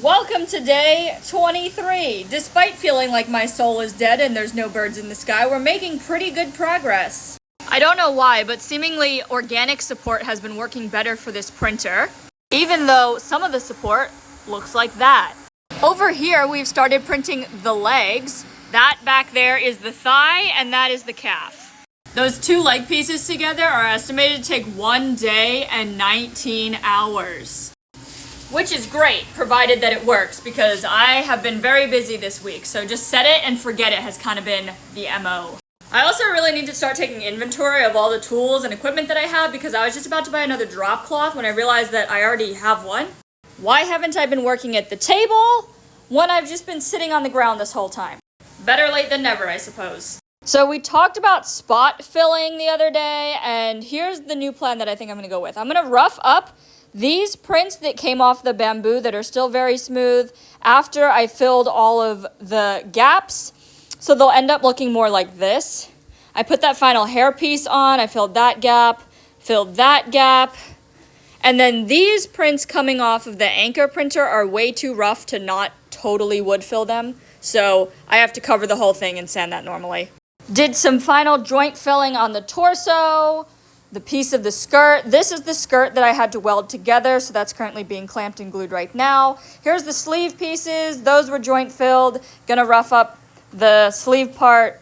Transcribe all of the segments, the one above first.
Welcome to day 23. Despite feeling like my soul is dead and there's no birds in the sky, we're making pretty good progress. I don't know why, but seemingly organic support has been working better for this printer, even though some of the support looks like that. Over here, we've started printing the legs. That back there is the thigh, and that is the calf. Those two leg pieces together are estimated to take 1 day and 19 hours. Which is great, provided that it works, because I have been very busy this week, so just set it and forget it has kind of been the MO. I also really need to start taking inventory of all the tools and equipment that I have, because I was just about to buy another drop cloth when I realized that I already have one. Why haven't I been working at the table when I've just been sitting on the ground this whole time? Better late than never, I suppose. So we talked about spot filling the other day, and here's the new plan that I think I'm going to go with. I'm going to rough up these prints that came off the bamboo that are still very smooth after I filled all of the gaps. So they'll end up looking more like this. I put that final hair piece on, I filled that gap, filled that gap. And then these prints coming off of the Anchor printer are way too rough to not totally wood fill them. So I have to cover the whole thing and sand that normally. Did some final joint filling on the torso. The piece of the skirt. This is the skirt that I had to weld together, so that's currently being clamped and glued right now. Here's the sleeve pieces. Those were joint filled. Gonna rough up the sleeve part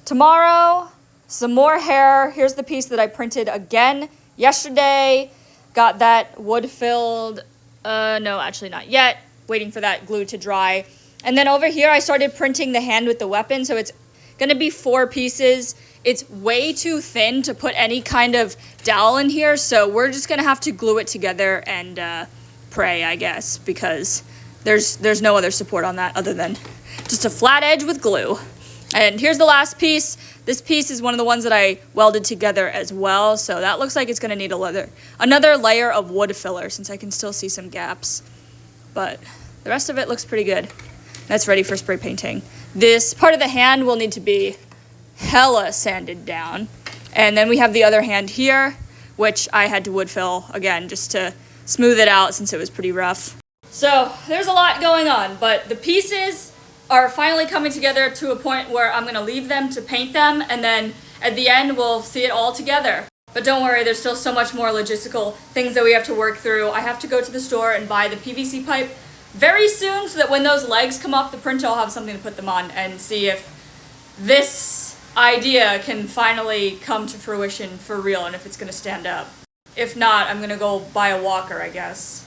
tomorrow. Some more hair. Here's the piece that I printed again yesterday. Got that wood filled. No, actually not yet. Waiting for that glue to dry. And then over here, I started printing the hand with the weapon, so it's gonna be 4 pieces. It's way too thin to put any kind of dowel in here, so we're just gonna have to glue it together and pray, I guess, because there's no other support on that other than just a flat edge with glue. And here's the last piece. This piece is one of the ones that I welded together as well, so that looks like it's gonna need another layer of wood filler, since I can still see some gaps. But the rest of it looks pretty good. That's ready for spray painting. This part of the hand will need to be hella sanded down. And then we have the other hand here, which I had to wood fill again just to smooth it out since it was pretty rough. So there's a lot going on, but the pieces are finally coming together to a point where I'm gonna leave them to paint them, and then at the end we'll see it all together. But don't worry, there's still so much more logistical things that we have to work through. I have to go to the store and buy the PVC pipe very soon, so that when those legs come off the printer, I'll have something to put them on and see if this idea can finally come to fruition for real and if it's gonna stand up. If not, I'm gonna go buy a walker, I guess.